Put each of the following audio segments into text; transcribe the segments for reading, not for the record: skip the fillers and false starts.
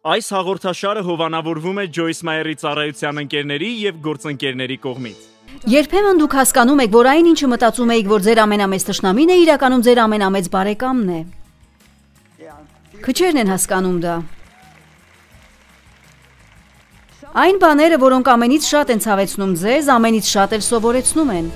Այս հաղորդաշարը հովանավորվում է Ջոյս Մայերի ծառայության ընկերների եւ գործընկերների կողմից։ Երբեմն դուք հասկանում եք, որ այն ինչը մտածում եք, որ ձեր ամենամեծ թշնամին է, իրականում ձեր ամենամեծ բարեկամն է։ Քչերն են հասկանում դա։ Այն բաները, որոնք ամենից շատ են ցավեցնում ձեզ, ամենից շատ էլ սովորեցնում են։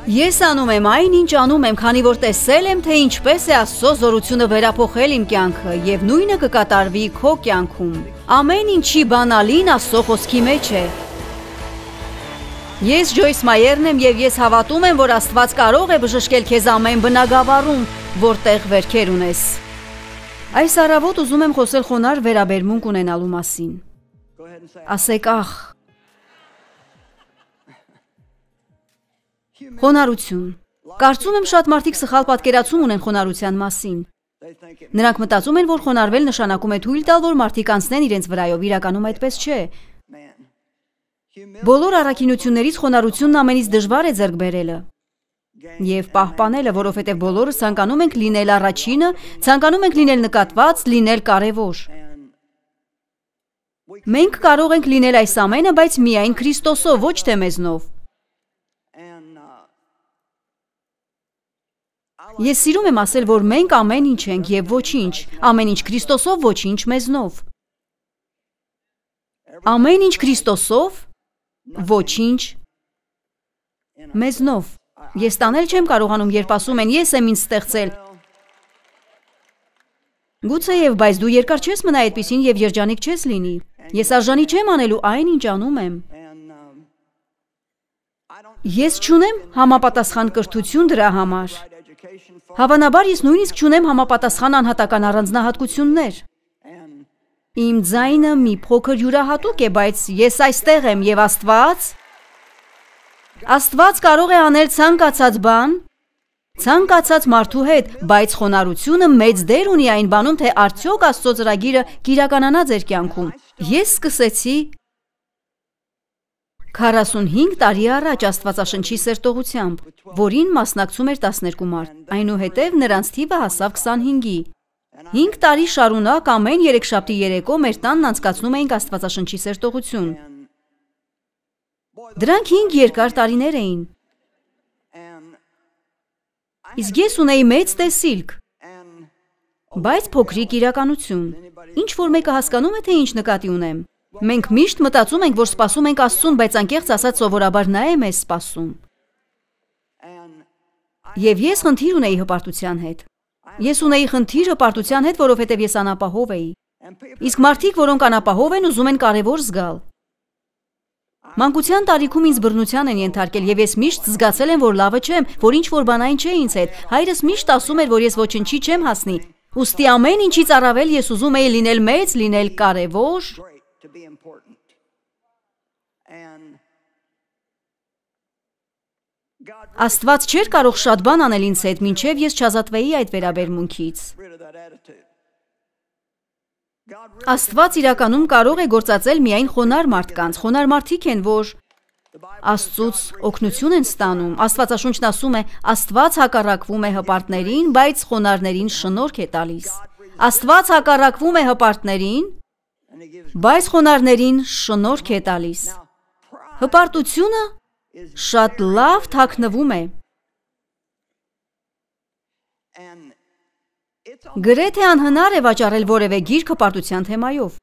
Ես անում եմ այն, ինչ անում եմ, քանի որ տեսել եմ, թե ինչպես է Աստծո զորությունը վերափոխել իմ կյանքը, եւ նույնը կկատարվի քո կյանքում։ Ամեն ինչի բանալին Աստծո խոսքի մեջ է։ Ես Ջոյս Մայերն եմ եւ ես հավատում եմ, որ Աստված կարող է բժշկել քեզ ամեն բնագավառում, որտեղ վերքեր ունես։ Այս առավոտ ուզում եմ խոսել խոնարհ վերաբերմունք ունենալու մասին։ Ասեք ախ։ Խոնարհություն։ Կարծում եմ շատ մարդիկ սխալ պատկերացում ունեն խոնարհության մասին։ Նրանք մտածում են, որ խոնարհվել նշանակում է թույլ տալ, որ մարդիկ անցնեն իրենց վրայով, իրականում այդպես չէ։ Բոլոր առաքինություններից խոնարհությունն ամենից դժվար է ձեռք բերելը եւ պահպանելը, որովհետեւ բոլորս ցանկանում ենք լինել առաջինը, ցանկանում ենք լինել նկատված, լինել կարևոր։ Մենք կարող ենք լինել այս ամենը, բայց միայն Քրիստոսով, ոչ թե մեզնով։ Ես սիրում եմ ասել, որ մենք ամեն ինչ ենք եւ ոչինչ, ամեն ինչ Քրիստոսով, ոչինչ մեզնով։ Ամեն ինչ Քրիստոսով, ոչինչ մեզնով։ Ես տանել չեմ կարողանում, երբ ասում են ես եմ ինձ ստեղծել։ Գուցեև, բայց դու երկար չես մնա այդպիսին եւ երջանիկ չես լինի։ Ես արժանի չեմ անելու այն, ինչ անում եմ։ Ես չունեմ համապատասխան կրթություն դրա համար։ Հավանաբար ես նույնիսկ չունեմ համապատասխան անհատական առանձնահատկություններ։ Իմ ձայնը մի փոքր յուրահատուկ է, բայց ես այստեղ եմ եւ Աստված կարող է անել ցանկացած բան, ցանկացած մարդու հետ, բայց խոնարհությունը մեծ դեր ունի այն բանում, թե արդյոք Աստծո ծրագիրը կիրականանա ձեր կյանքում։ Ես սկսեցի 45 տարի առաջ Աստվածաշնչի սերտողությամբ, որին մասնակցում էր 12 մարդ, այնուհետև նրանց թիվը հասավ 25-ի։ 5 տարի շարունակ ամեն երեքշաբթի երեկո մեր տանն անցկացնում էինք Աստվածաշնչի սերտողություն։ Դրանք 5 երկար տարիներ էին։ Իսկ ես ունեի մեծ տեսիլք, բայց փոքրիկ իրականություն։ Ինչ որ մեկը հասկանում է, թե ինչ նկատի ունեմ։ Մենք միշտ մտածում ենք, որ սպասում ենք Աստծուն, բայց անկեղծ ասած սովորաբար նա է մեզ սպասում։ Եվ ես խնդիր ունեի հպարտության հետ։ Ես ունեի խնդիր հպարտության հետ, որովհետև ես անապահով էի։ Իսկ մարդիկ, որոնք անապահով են, ուզում են կարևոր զգալ։ Մանկության տարիքում ինձ բռնության են ենթարկել եւ ես միշտ զգացել եմ, որ լավը չեմ, որ ինչ որ բան այն չէ ինձ հետ։ Հայրս միշտ ասում էր, որ ես ոչնչի չեմ հասնի։ Ուստի ամեն ինչից առավել ես ուզում էի լինել մեծ, լինել կարևոր։ Աստված չէր կարող շատ բան անել ինձ հետ, մինչև ես չազատվեի այդ վերաբերմունքից։ Աստված իրականում կարող է գործածել միայն խոնարհ մարդկանց։ Խոնարհ մարդիկ են, որ Աստծուց օգնություն են ստանում։ Աստվածաշունչն ասում է. Աստված հակառակվում է հպարտներին, բայց խոնարհներին շնորհք է տալիս։ Աստված հակառակվում է հպարտներին, բայց խոնարհներին շնորհք է տալիս։ Հպարտությունը շատ լավ թաքնվում է։ Գրեթե անհնար է վաճառել որևէ գիրք հպարտության թեմայով,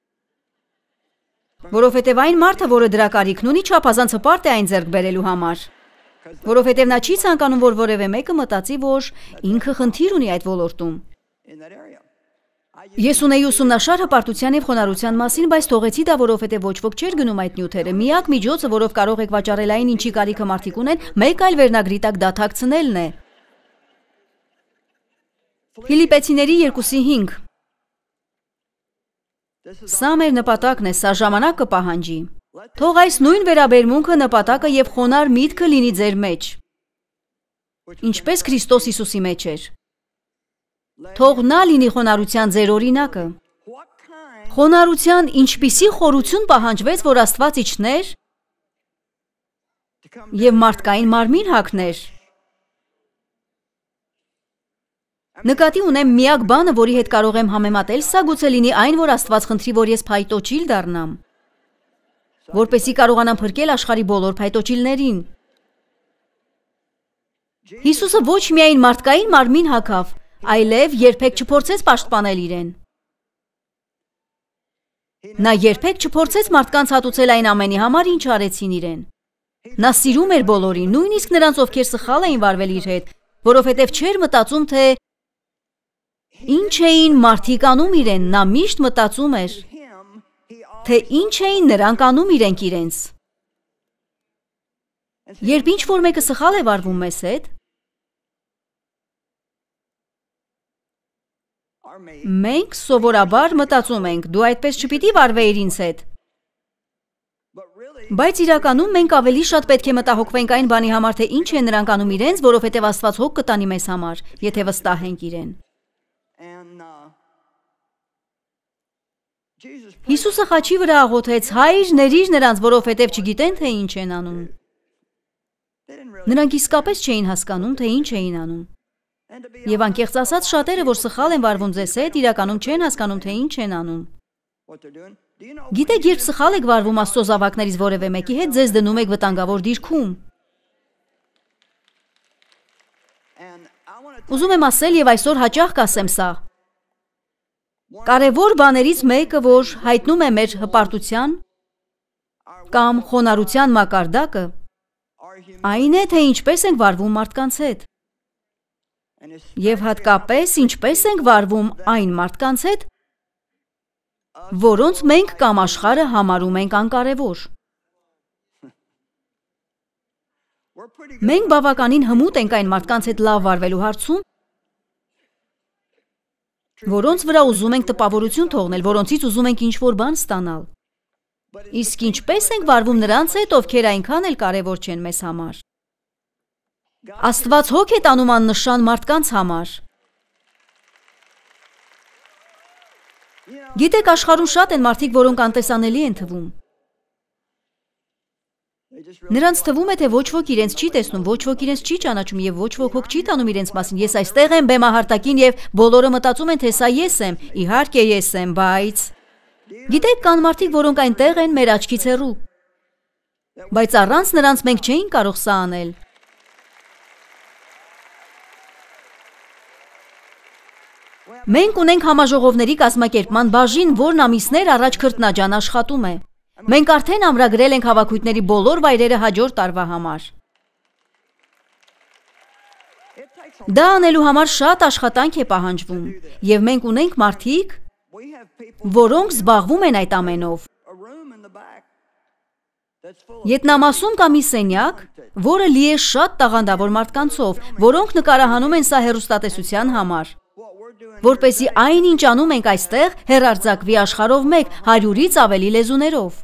որովհետև այն մարդը, որը դրա կարիքն ունի, չափազանց հպարտ է այն ձեռք բերելու համար, որովհետև նա չի ցանկանում, որ որևէ մեկը մտածի, որ ինքը խնդիր ունի այդ ոլորտում։ Ես ունեի ուսումնաշար հպարտության եւ խոնարհության մասին, բայց թողեցի դա, որովհետև ոչ ոք չէր գնում այդ նյութերը։ Միակ միջոցը, որով կարող եք վաճառել այն, ինչի կարիքը մարդիկ ունեն, մեկ այլ վերնագրի տակ դաթակցնելն է։ Ֆիլիպեցիների 2:5 Սա մեր նպատակն է, սա ժամանակ կպահանջի։ Թող այս նույն վերաբերմունքը, նպատակը եւ խոնարհ միտքը լինի ձեր մեջ, ինչպես Քրիստոս Հիսուսի մեջ էր։ Թող նա լինի խոնարհության ձեր օրինակը։ Խոնարհության ինչպիսի խորություն պահանջվեց, որ Աստված իջներ եւ մարդկային մարմին հագներ։ Նկատի ունեմ միակ բանը, որի հետ կարող եմ համեմատել, սա գուցե լինի այն, որ Աստված խնդրի, որ ես փայտոջիլ դառնամ, որպեսզի կարողանամ փրկել աշխարհի բոլոր փայտոջիլներին։ Հիսուսը ոչ միայն մարդկային մարմին հագավ, այլև երբեք չփորձեց պաշտպանել իրեն։ Նա երբեք չփորձեց մարդկանց հատուցել այն ամենի համար, ինչ արեցին իրեն։ Նա սիրում էր բոլորին, նույնիսկ նրանց, ովքեր սխալ էին վարվել իր հետ, որովհետև չէր մտածում, թե ինչ էին մարդիկ անում իրեն, նա միշտ մտածում էր, թե ինչ էին նրանք անում իրենք իրենց։ Երբ ինչ-որ մեկը սխալ է վարվում մեզ հետ, մենք սովորաբար մտածում ենք, դու այդպես չպիտի վարվեիր ինձ հետ։ Բայց իրականում մենք ավելի շատ պետք է մտահոգվենք այն բանի համար, թե ինչ են նրանք անում իրենց, որովհետև Աստված հոգ կտանի մեզ համար, եթե վստահենք իրեն։ Հիսուսը խաչի վրա աղոթեց. «Հայր, ներիր նրանց, որովհետև չգիտեն, թե ինչ են անում»։ Նրանք իսկապես չէին հասկանում, թե ինչ էին անում։ Եվ անկեղծ ասած, շատերը, որ սխալ են վարվում ձեզ հետ, իրականում չեն հասկանում, թե ինչ են անում։ Գիտեք, երբ սխալ եք վարվում Աստծո զավակներից որևէ մեկի հետ, ձեզ դնում եք վտանգավոր դիրքում։ Ուզում եմ ասել եւ այսօր հաճախ կասեմ սա։ Կարևոր բաներից մեկը, որ հայտնում է մեր հպարտության կամ խոնարհության մակարդակը, այն է, թե ինչպես ենք վարվում մարդկանց հետ։ Եվ հատկապես ինչպես ենք վարվում այն մարդկանց հետ, որոնց մենք կամ աշխարհը համարում ենք անկարևոր։ Մենք բավականին հմուտ ենք այն մարդկանց հետ լավ վարվելու հարցում, որոնց վրա ուզում ենք տպավորություն թողնել, որոնցից ուզում ենք ինչ-որ բան ստանալ։ Իսկ ինչպես ենք վարվում նրանց հետ, ովքեր այնքան էլ կարևոր չեն մեզ համար։ Աստված հոգ է տանում աննշան մարդկանց համար։ Գիտեք, աշխարհում շատ են մարդիկ, որոնք անտեսանելի են թվում։ Նրանց թվում է, թե ոչ ոք իրենց չի տեսնում, ոչ ոք իրենց չի ճանաչում եւ ոչ ոք հոգ չի տանում իրենց մասին։ Ես այստեղ եմ բեմահարտակին եւ բոլորը մտածում են, թե սա ես եմ։ Իհարկե ես եմ, բայց գիտեք, կան մարդիկ, որոնք այնտեղ են մեր աչքից հեռու։ Բայց առանց նրանց մենք չէինք կարող սա անել։ Մենք ունենք համաժողովների կազմակերպման բաժին, որն ամիսներ առաջ քրտնաջան աշխատում է։ Մենք արդեն ամրագրել ենք հավաքույթների բոլոր վայրերը հաջորդ տարվա համար։ Դա անելու համար շատ աշխատանք է պահանջվում, եւ մենք ունենք մարդիկ, որոնք զբաղվում են այդ ամենով։ Ետնամասում կա մի սենյակ, որը լի է շատ տաղանդավոր մարդկանցով, որոնք նկարահանում են սա հեռուստատեսության համար, որպեսզի այն, ինչ անում ենք այստեղ, հեռարձակվի աշխարհով մեկ 100-ից ավելի լեզուներով։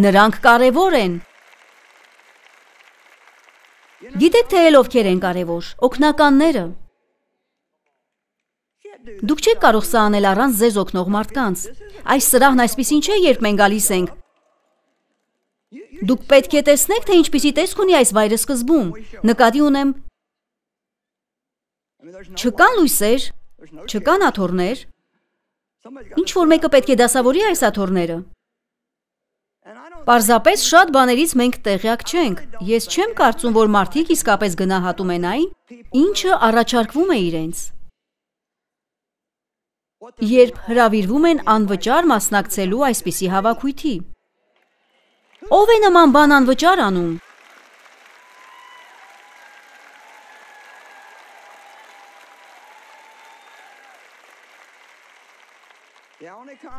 Նրանք կարևոր են։ Գիտեք, թե ովքեր են կարևոր, օգնականները։ Դուք չեք կարող սա անել առանց ձեզ օգնող մարդկանց։ Այս սրահն այսպիսին չէ, երբ մենք գալիս ենք։ Դուք պետք է տեսնեք, թե ինչպիսի տեսք ունի այս վայրը սկզբում։ Նկատի ունեմ, չկան լույսեր, չկան աթոռներ։ Ինչ-որ մեկը պետք է դասավորի այս աթոռները։ Պարզապես շատ բաներից մենք տեղյակ չենք։ Ես չեմ կարծում, որ մարդիկ իսկապես գնահատում են այն, ինչը առաջարկվում է իրենց։ Երբ հրավիրվում են անվճար մասնակցելու այսպիսի հավաքույթի։ Ով է նման բան անվճար անում։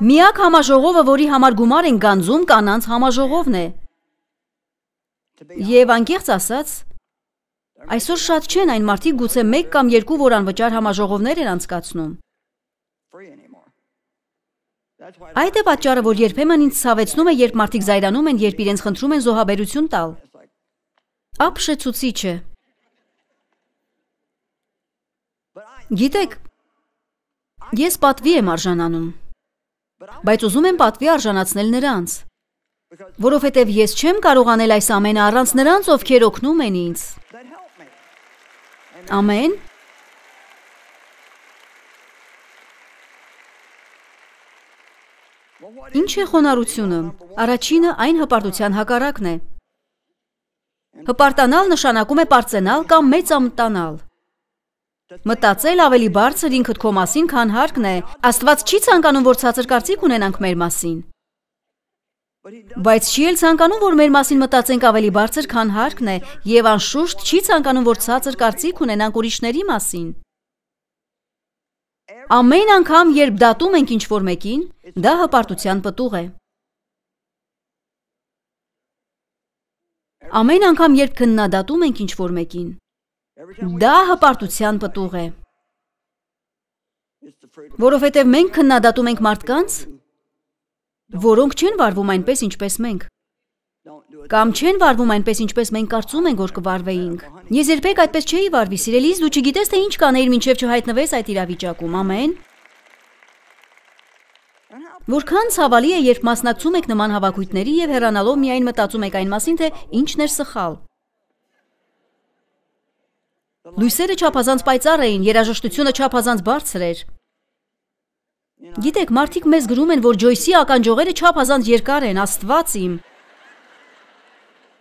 Միակ համաժողովը, որի համար գումար են գանձում, կանանց համաժողովն է։ Եվ անկեղծ ասած, այսօր շատ չեն այն մարդիկ, գուցե 1 կամ 2, որ անվճար համաժողովներ են անցկացնում։ Այդ է պատճառը, որ երբեմն ինձ ցավեցնում է, երբ մարդիկ զայրանում են, երբ իրենց խնդրում են զոհաբերություն տալ։ Ապշեցուցիչ է։ Գիտեք, ես պատվի եմ արժանանում, բայց ուզում եմ պատվի արժանացնել նրանց, որովհետև ես չեմ կարող անել այս ամենը առանց նրանց, ովքեր օգնում են ինձ։ Ամեն։ Ինչ է խոնարհությունը։ Առաջինը այն հպարտության հակառակն է։ Հպարտանալ նշանակում է պարծենալ կամ մեծամտանալ։ Մտածել ավելի բարձր ինքդ քո մասին, քան հարկն է։ Աստված չի ցանկանում, որ ցածր կարծիք ունենանք մեր մասին։ Բայց չի էլ ցանկանում, որ մեր մասին մտածենք ավելի բարձր, քան հարկն է, եւ անշուշտ չի ցանկանում, որ ցածր կարծիք ունենանք ուրիշների մասին։ Ամեն անգամ, երբ դատում ենք ինչ-որ մեկին, դա հպարտության պտուղ է։ Ամեն անգամ, երբ քննադատում ենք ինչ-որ մեկին, դա հպարտության պտուղ է։ Որովհետև մենք քննադատում ենք մարդկանց, որոնք չեն վարվում այնպես, ինչպես մենք, կամ չեն վարվում այնպես, ինչպես մենք կարծում ենք, որ կվարվեինք։ Ես երբեք այդպես չէի վարվի, սիրելիս, դու չգիտես, թե ինչ կանեիր, մինչև չհայտնվես այդ իրավիճակում, ամեն։ Որքան ցավալի է, երբ մասնակցում եք նման հավաքույթների եւ հեռանալով միայն մտածում եք այն մասին, թե ինչն էր սխալ։ Լույսերը չափազանց պայծառ էին, երաժշտությունը չափազանց բարձր էր։ Գիտեք, մարդիկ մեզ գրում են, որ Ջոյսի ականջողերը չափազանց երկար են, Աստված իմ։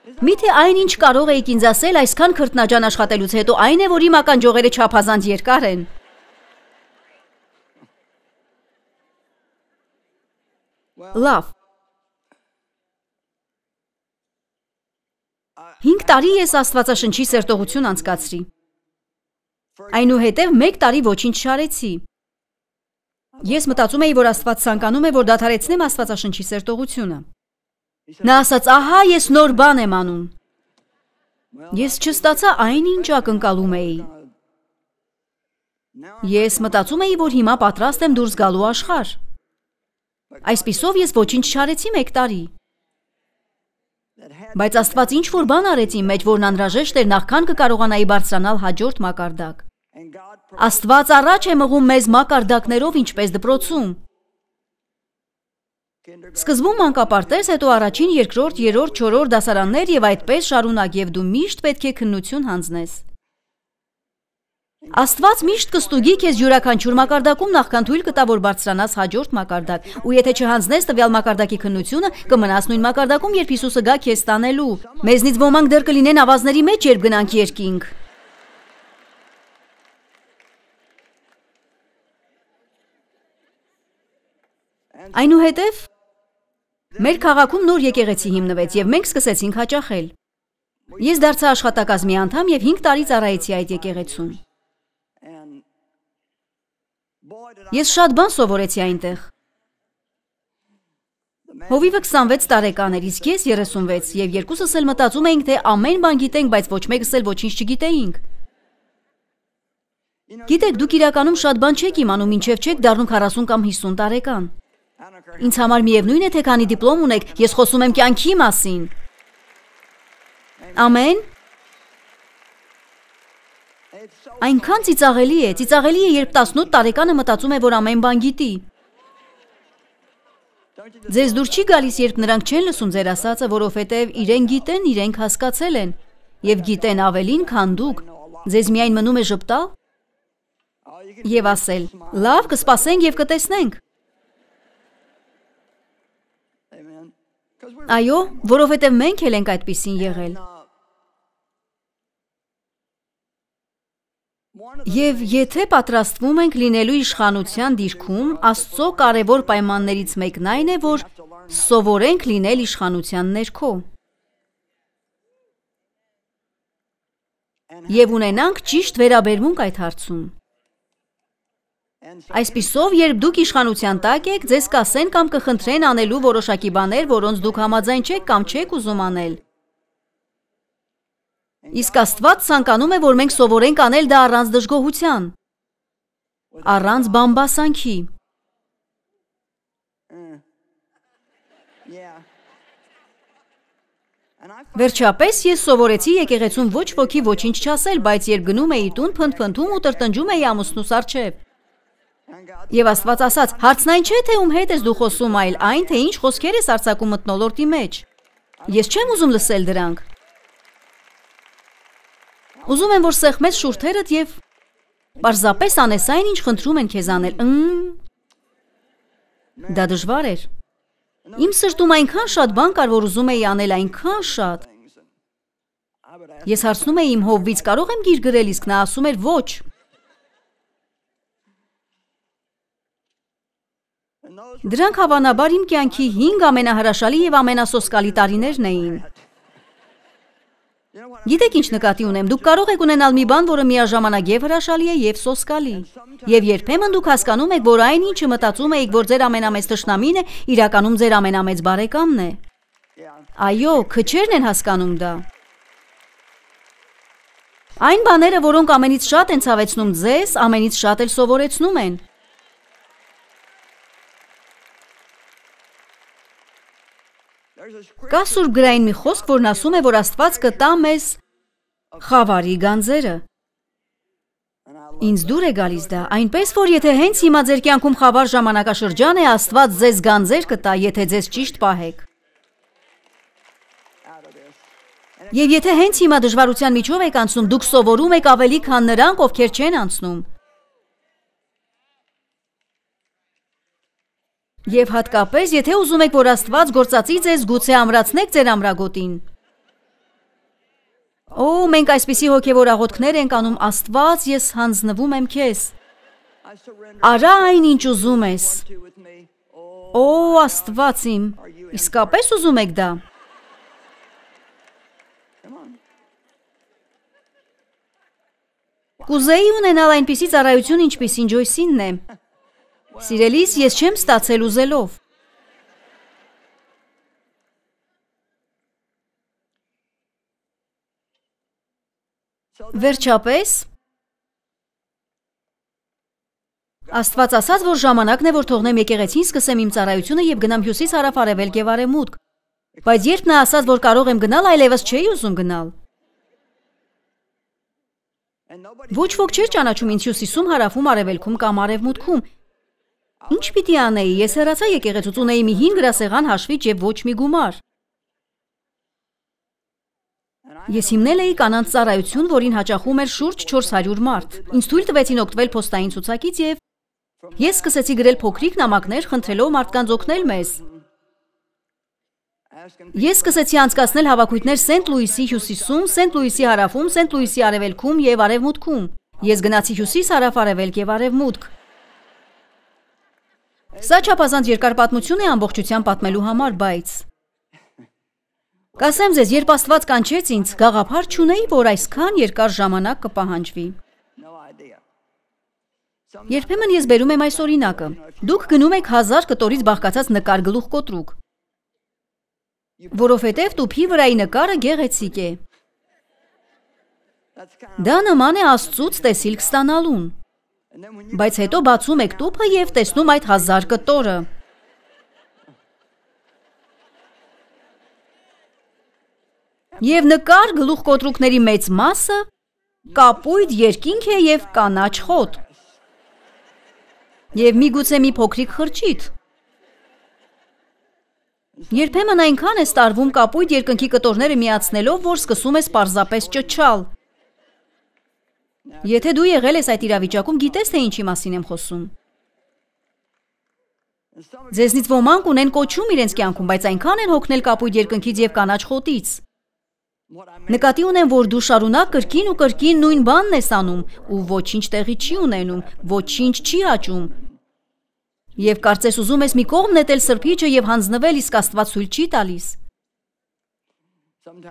Միթե այն ինչ կարող էիք ինձ ասել այսքան քրտնաջան աշխատելուց հետո, այն է, որ իմ ականջողերը չափազանց երկար են։ Լավ։ 5 տարի ես Աստվածաշնչի սերտողություն անցկացրի։ Այնուհետև 1 տարի ոչինչ չարեցի։ Ես մտածում էի, որ Աստված ցանկանում է, որ դադարեցնեմ Աստվածաշնչի սերտողությունը։ Նա ասաց, ահա ես նոր բան եմ անում։ Ես չստացա այն, ինչ ակնկալում էի։ Ես մտածում էի, որ հիմա պատրաստ եմ դուրս գալու աշխարհ։ Այսպիսով ես ոչինչ չարեցի 1 տարի։ Բայց Աստված ինչ-որ բան արեց իմ մեջ, որն անհրաժեշտ էր, նախքան կկարողանայի բարձրանալ հաջորդ մակարդակ։ Աստված առաջ է մղում մեզ մակարդակներով, ինչպես դպրոցում։ Սկզբում մանկապարտեզ, հետո առաջին, երկրորդ, երրորդ, չորրորդ դասարաններ եւ այդպես շարունակ, եւ դու միշտ պետք է քննություն հանձնես։ Աստված միշտ կստուգի քեզ յուրաքանչյուր մակարդակում, նախքան թույլ կտա, որ բարձրանաս հաջորդ մակարդակ, ու եթե չհանձնես տվյալ մակարդակի քննությունը, կմնաս նույն մակարդակում, երբ Հիսուսը գա քեզ տանելու։ Մեզնից ոմանք դեռ կլինեն ավազների մեջ, երբ գնանք երկինք։ Այնուհետև մեր քաղաքում նոր եկեղեցի հիմնվեց եւ մենք սկսեցինք հաճախել։ Ես դարձա աշխատակազմի անդամ եւ 5 տարի ծառայեցի այդ եկեղեցում։ Ես շատ բան սովորեցի այնտեղ։ Հովիվը 26 տարեկան էր, իսկ ես 36 եւ երկուսս էլ մտածում էինք, թե ամեն բան գիտենք, բայց ոչ մեկս էլ ոչինչ չգիտեինք։ Գիտեք, դուք իրականում շատ բան չեք իմանում, մինչև չեք դառնում 40 կամ 50 տարեկան։ Ինձ համար միևնույն է, թե քանի դիպլոմ ունեք, ես խոսում եմ կյանքի մասին։ Ամեն։ Այնքան ծիծաղելի է, երբ 18 տարեկանը մտածում է, որ ամեն բան գիտի։ Ձեզ դուր չի գալիս, երբ նրանք չեն լսում ձեր ասածը, որովհետև իրենք գիտեն, իրենք հասկացել են եւ գիտեն ավելին, քան դուք։ Ձեզ միայն մնում է ժպտալ եւ ասել. «Լավ, կսպասենք եւ կտեսնենք»։ Այո, որովհետև մենք էլ ենք այդպիսին եղել։ Եվ եթե պատրաստվում ենք լինելու իշխանության դիրքում, Աստծո կարևոր պայմաններից մեկն այն է, որ սովորենք լինել իշխանության ներքո։ Եվ ունենանք ճիշտ վերաբերմունք այդ հարցում։ Այսպիսով, երբ դուք իշխանության տակ եք, ձեզ կասեն կամ կխնդրեն անելու որոշակի բաներ, որոնց դուք համաձայն չեք կամ չեք ուզում անել։ Իսկ Աստված ցանկանում է, որ մենք սովորենք անել դա առանց դժգոհության, առանց բամբասանքի։ Վերջապես ես սովորեցի եկեղեցում ոչ ոքի ոչինչ չասել, բայց երբ գնում էի տուն, փնթփնթում ու տրտնջում էի ամուսնուս առջև։ Եվ Աստված ասաց. հարցն այն չէ, թե ում հետ ես դու խոսում, այլ այն, թե ինչ խոսքեր ես արձակում մթնոլորտի մեջ։ Ես չեմ ուզում լսել դրանք։ Ուզում եմ, որ սեղմես շուրթերդ եւ պարզապես անես այն, ինչ խնդրում են քեզ անել։ Դա դժվար էր։ Իմ սրտում այնքան շատ բան կար, որ ուզում էի անել, այնքան շատ։ Ես հարցնում էի իմ հովվից, կարող եմ գիր գրել, իսկ նա ասում էր ոչ։ Դրանք հավանաբար իմ կյանքի 5 ամենահրաշալի եւ ամենասոսկալի տարիներն էին։ Գիտեք ինչ նկատի ունեմ, դուք կարող եք ունենալ մի բան, որը միաժամանակ եւ հրաշալի է եւ սոսկալի։ Եվ երբեմն դուք հասկանում եք, որ այն ինչը մտածում եք, որ ձեր ամենամեծ թշնամին է, իրականում ձեր ամենամեծ բարեկամն է։ Այո, քչերն են հասկանում դա։ Այն բաները, որոնք ամենից շատ են ցավեցնում ձեզ, ամենից շատ էլ սովորեցնում են։ Կա սուրբ գրային մի խոսք, որն ասում է, որ Աստված կտա մեզ խավարի գանձերը։ Ինձ դուր է գալիս դա, այնպես որ եթե հենց հիմա ձեր կյանքում խավար ժամանակաշրջան է, Աստված ձեզ գանձեր կտա, եթե ձեզ ճիշտ պահեք։ Եվ եթե հենց հիմա դժվարության միջով եք անցնում, դուք սովորում եք ավելի, քան նրանք, ովքեր չեն անցնում։ Եվ հատկապես, եթե ուզում եք, որ Աստված գործածի ձեզ, գուցե ամրացնեք ձեր ամրագոտին։ Օ, մենք այսպիսի հոգևոր աղոթքներ ենք անում, Աստված, ես հանձնվում եմ քեզ։ Արա այն, ինչ ուզում ես։ Օ, Աստված իմ, իսկապես ուզում եք դա։ Կուզեի ունենալ այնպիսի ծառայություն, ինչպիսին Ջոյսինն է։ Սիրելիս, ես չեմ ստացել ուզելով։ Վերջապես, Աստված ասաց, որ ժամանակն է, որ թողնեմ եկեղեցին, սկսեմ իմ ծառայությունը եւ գնամ հյուսիս, հարավ, արևելք եւ արևմուտք։ Բայց երբ նա ասաց, որ կարող եմ գնալ, այլևս չէի ուզում գնալ։ Ոչ ոք չէր ճանաչում ինձ հյուսիսում, հարավում, արևելքում կամ արևմուտքում։ Ինչ պիտի անեի, ես հեռացա եկեղեցուց, ունեի մի հին գրասեղան, հաշվիչ եւ ոչ մի գումար։ Ես հիմնել էի կանանց ծառայություն, որին հաճախում էր շուրջ 400 մարդ։ Ինձ թույլ տվեցին օգտվել փոստային ցուցակից եւ ես սկսեցի գրել փոքրիկ նամակներ, խնդրելով մարդկանց օգնել մեզ։ Ես սկսեցի անցկացնել հավաքույթներ Սենթ Լուիսի հյուսիսում, Սենթ Լուիսի հարավում, Սենթ Լուիսի արևելքում եւ արևմուտքում։ Ես գնացի հյուսիս, հարավ, արևելք եւ արևմուտք։ Սա չափազանց երկար պատմություն է ամբողջությամբ պատմելու համար, բայց կասեմ ձեզ, երբ Աստված կանչեց ինձ, գաղափար չունեի, որ այսքան երկար ժամանակ կպահանջվի։ Երբեմն ես բերում եմ այս օրինակը։ Դուք գնում եք 1000 կտորից բաղկացած նկար գլուխ կոտրուկ, որովհետև տուփի վրայի նկարը գեղեցիկ է։ Դա նման է Աստծուց տեսիլք ստանալուն։ Բայց հետո բացում եք տուփը եւ տեսնում այդ 1000 կտորը։ Եվ նկար գլուխ կոտրուկների մեծ մասը կապույտ երկինք է եւ կանաչ խոտ։ Եվ միգուցե մի փոքրիկ խրճիթ։ Երբեմն այնքան է ստարվում կապույտ երկնքի կտորները միացնելով, որ սկսում ես պարզապես ճչալ։ Եթե դու եղել ես այդ իրավիճակում, գիտես թե ինչի մասին եմ խոսում։ Ձեզնից ոմանք ունեն կոչում իրենց կյանքում, բայց այնքան են հոգնել կապույտ երկնքից եւ կանաչ խոտից։ Նկատի ունեմ, որ դու շարունակ կրկին ու կրկին նույն բանն ես անում ու ոչինչ տեղի չի ունենում, ոչինչ չի աճում։ Եվ կարծես ուզում ես մի կողմ նետել սրբիչը եւ հանձնվել, իսկ Աստված ցույց չի տալիս։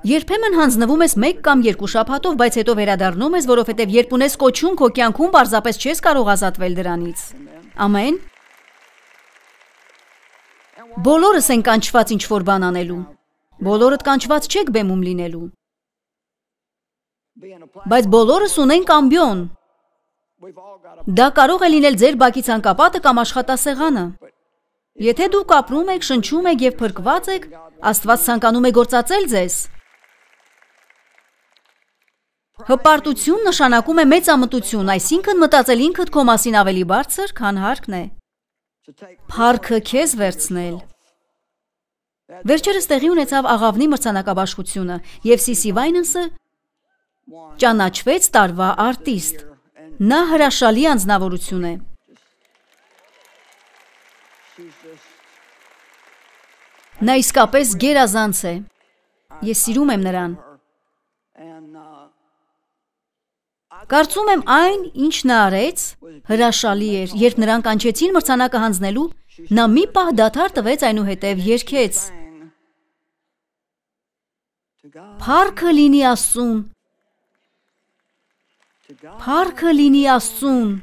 Երբեմն հանձնվում ես 1 կամ 2 շաբաթով, բայց հետո վերադառնում ես, որովհետև երբ ունես կոչում, քո կյանքում պարզապես չես կարող ազատվել դրանից։ Ամեն։ Բոլորս են կանչված ինչ-որ բան անելու։ Բոլորդ կանչված չեք բեմում լինելու։ Բայց բոլորս ունենք ամբիոն։ Դա կարող է լինել ձեր բակի ցանկապատը կամ աշխատասեղանը։ Եթե դուք ապրում եք, շնչում եք եւ փրկված եք, Աստված ցանկանում է գործածել ձեզ։ Հպարտություն նշանակում է մեծամտություն, այսինքն մտածել ինքդ քո մասին ավելի բարձր, քան հարկն է։ Փառքը քեզ վերցնել։ Վերջերս տեղի ունեցավ աղավնի մրցանակաբաշխությունը եւ Սիսի Վայնենսը ճանաչվեց տարվա արտիստ։ Նա հրաշալի անձնավորություն է։ Նա իսկապես գերազանց է։ Ես սիրում եմ նրան։ Կարծում եմ այն, ինչ նա արեց, հրաշալի էր, երբ նրան կանչեցին մրցանակը հանձնելու, նա մի պահ դադար տվեց, այնուհետև երգեց. Փառքը լինի Աստծուն, փառքը լինի Աստծուն,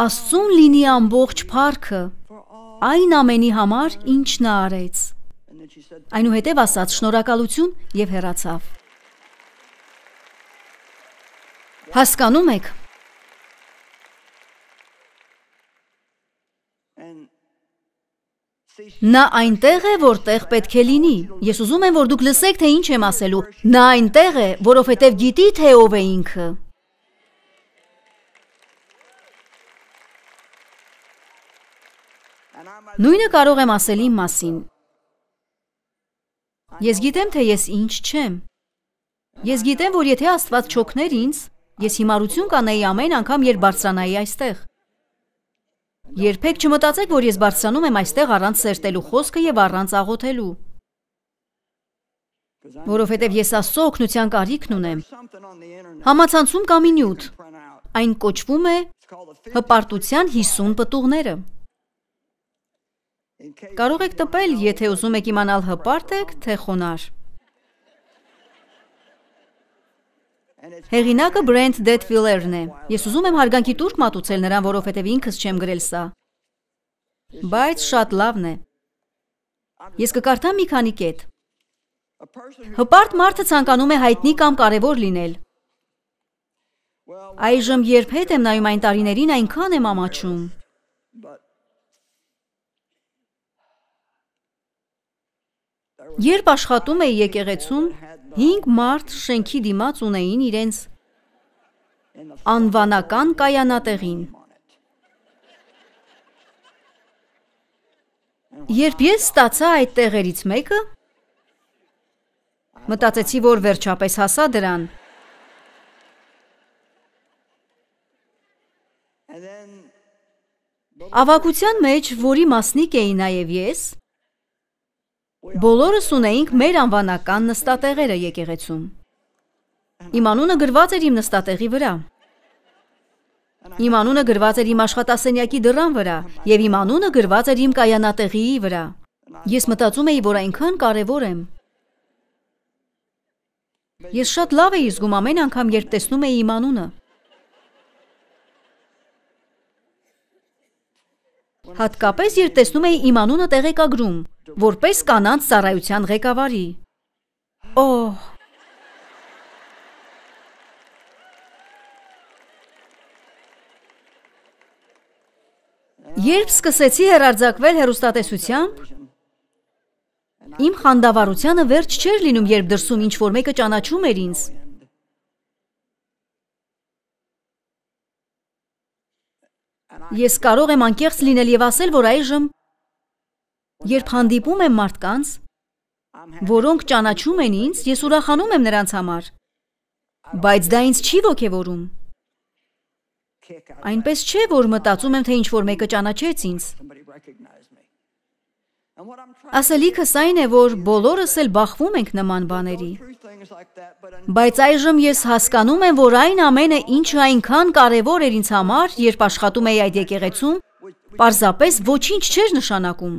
Աստծուն լինի ամբողջ փառքը, այն ամենի համար, ինչ նա արեց։ Այնուհետև ասաց շնորհակալություն և հեռացավ։ Հասկանում եք։ Նա այնտեղ է, որտեղ պետք է լինի։ Ես ուզում եմ, որ դուք լսեք, թե ինչ եմ ասելու։ Նա այնտեղ է, որովհետև գիտի, թե ով է ինքը։ Նույնը կարող եմ ասել իմ մասին։ Ես գիտեմ, թե ես ինչ չեմ։ Ես գիտեմ, որ եթե Աստված չօգներ ինձ, ես հիմարություն կանեի ամեն անգամ, երբ բարձրանայի այստեղ։ Երբեք չմտածեք, որ ես բարձրանում եմ այստեղ առանց սերտելու խոսքը և առանց աղոթելու։ Որովհետև ես Աստծո օգնության կարիքն ունեմ։ Համացանցում կա մի նյութ։ Այն կոչվում է հպարտության 50 պտուղները։ Կարող եք տպել, եթե ուզում եք իմանալ հպարտ եք, թե խոնար։ Հեղինակը Բրենթ Դեթվիլերն է։ Ես ուզում եմ հարգանքի տուրք մատուցել նրան, որովհետև ինքս չեմ գրել սա։ Բայց շատ լավն է։ Ես կկարդամ մի քանի կետ։ Հպարտ մարդը ցանկանում է հայտնի կամ կարևոր լինել։ Այժմ երբ հետ եմ նայում այն տարիներին, այնքան եմ ամաչում։ Երբ աշխատում էի եկեղեցում, 5 մարդ շենքի դիմաց ունեին իրենց անվանական կայանատեղին։ Երբ ես ստացա այդ տեղերից մեկը, մտածեցի, որ վերջապես հասա դրան։ Ավագության մեջ, որի մասնիկ էի նաև ես, բոլորս ունեինք մեր անվանական նստատեղերը եկեղեցում։ Իմ անունը գրված էր իմ նստատեղի վրա։ Իմ անունը գրված էր իմ աշխատասենյակի դռան վրա, և իմ անունը գրված էր իմ կայանատեղիի վրա։ Ես մտածում էի, որ այնքան կարևոր եմ։ Ես շատ լավ էի զգում ամեն անգամ, երբ տեսնում էի իմ անունը։ Հատկապես, երբ տեսնում էի իմ անունը տեղեկագրում, որպես կանանց ծառայության ղեկավարի։ Օհ! Երբ սկսեցի հեռարձակվել հեռուստատեսությամբ, իմ խանդավառությանը վերջ չէր լինում, երբ դրսում ինչ-որ մեկը ճանաչում էր ինձ։ Ես կարող եմ անկեղծ լինել և ասել, որ այժմ, երբ հանդիպում եմ մարդկանց, որոնք ճանաչում են ինձ, ես ուրախանում եմ նրանց համար, բայց դա ինձ չի ոգևորում։ Այնպես չէ, որ մտածում եմ, թե ինչ-որ մեկը ճանաչեց ինձ։ Ասելիքս այն է, որ բոլորս էլ բախվում ենք նման բաների։ Բայց այժմ ես հասկանում եմ, որ այն ամենը, ինչը այնքան կարևոր էր ինձ համար, երբ աշխատում էի այդ եկեղեցում, պարզապես ոչինչ չէր նշանակում։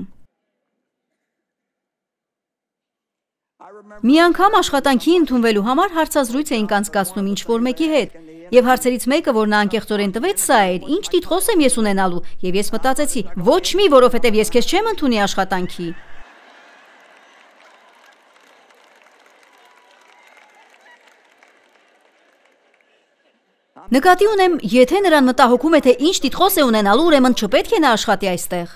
Մի անգամ աշխատանքի ընդունվելու համար հարցազրույց էինք անցկացնում ինչ-որ մեկի հետ, և հարցերից մեկը, որ նա անկեղծորեն տվեց, սա էր. ինչ տիտղոս եմ ես ունենալու, և ես մտածեցի, ոչ մի, որովհետև ես քեզ չեմ ընդունի աշխատանքի։ Նկատի ունեմ, եթե նրան մտահոգում է, թե ինչ տիտղոս է ունենալու, ուրեմն չպետք է նա աշխատի այստեղ։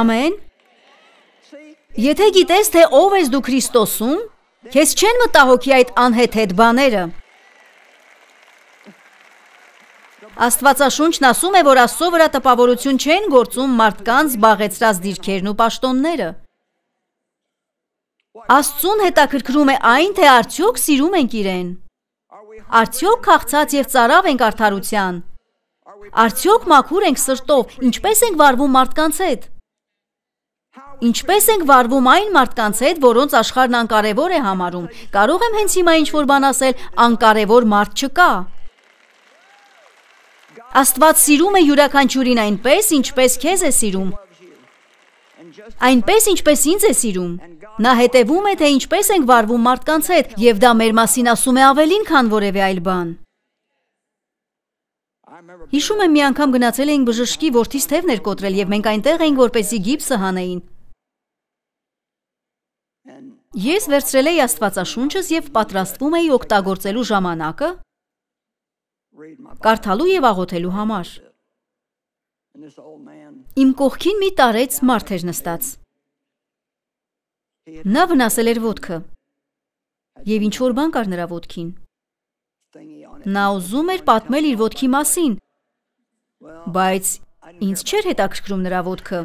Ամեն։ Եթե գիտես, թե ով ես դու Քրիստոսում, քեզ չեն մտահոգի այդ անհեթեթ բաները։ Աստվածաշունչն ասում է, որ Աստծո վրա տպավորություն չեն գործում մարդկանց զբաղեցրած դիրքերն ու պաշտոնները։ Աստծուն հետաքրքրում է այն, թե արդյոք սիրում ենք իրեն։ Արդյոք քաղցած և ծարավ ենք արդարության։ Արդյոք մաքուր ենք սրտով, ինչպես ենք վարվում մարդկանց հետ։ Ինչպես ենք վարվում այն մարդկանց հետ, որոնց աշխարհն անկարևոր է համարում։ Կարող եմ հենց հիմա ինչ-որ բան ասել, անկարևոր մարդ չկա։ Աստված սիրում է յուրաքանչյուրին այնպես, ինչպես քեզ է սիրում։ Այնպես, ինչպես ինձ է սիրում։ Նա հետևում է, թե ինչպես ենք վարվում մարդկանց հետ, եւ դա մեր մասին ասում է ավելին, քան որևէ այլ բան։ Հիշում եմ, մի անգամ գնացել էինք բժշկի, որդիս թևն էր կոտրել եւ մենք այնտեղ էինք, որպեսզի գիպսը հանեին։ Ես վերցրել էի Աստվածաշունչս եւ պատրաստվում էի օգտագործելու ժամանակը կարդալու եւ աղոթելու համար։ Իմ կողքին մի տարեց մարդ էր նստած։ Նա վնասել էր ոտքը եւ ինչ որ բան կար նրա ոտքին։ Նա ուզում էր պատմել իր ոտքի մասին, բայց ինձ չէր հետաքրքրում նրա ոտքը։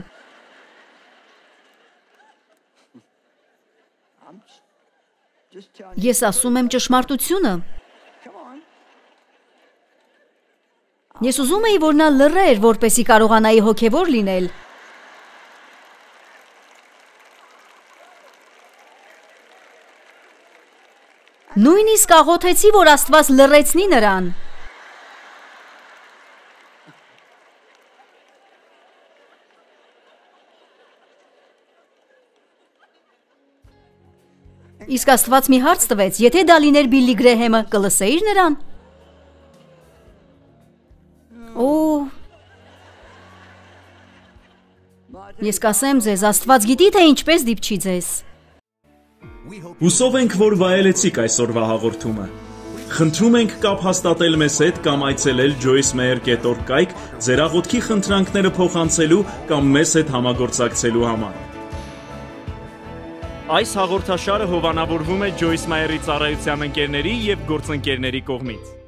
Ես ասում եմ ճշմարտությունը։ Ես ուզում էի, որ նա լռեր, որպեսզի կարողանայի հոգևոր լինել։ Նույնիսկ աղոթեցի, որ Աստված լռեցնի նրան։ Իսկ Աստված մի հարց տվեց, եթե դա լիներ Բիլլի Գրեհեմը, կլսեիր նրան։ Ես կասեմ ձեզ, Աստված գիտի, թե ինչպես դիպչի ձեզ։ Հուսով ենք, որ վայելեցիք այսօրվա հաղորդումը։ Խնդրում ենք կապ հաստատել մեզ հետ կամ այցելել joycemeyer.org կայք ձեր աղոթքի խնդրանքները փոխանցելու կամ մեզ հետ համագործակցելու համար։ Այս հաղորդաշարը հովանավորվում է Joyce Meyer-ի ծառայության ընկերների եւ գործընկերների կողմից։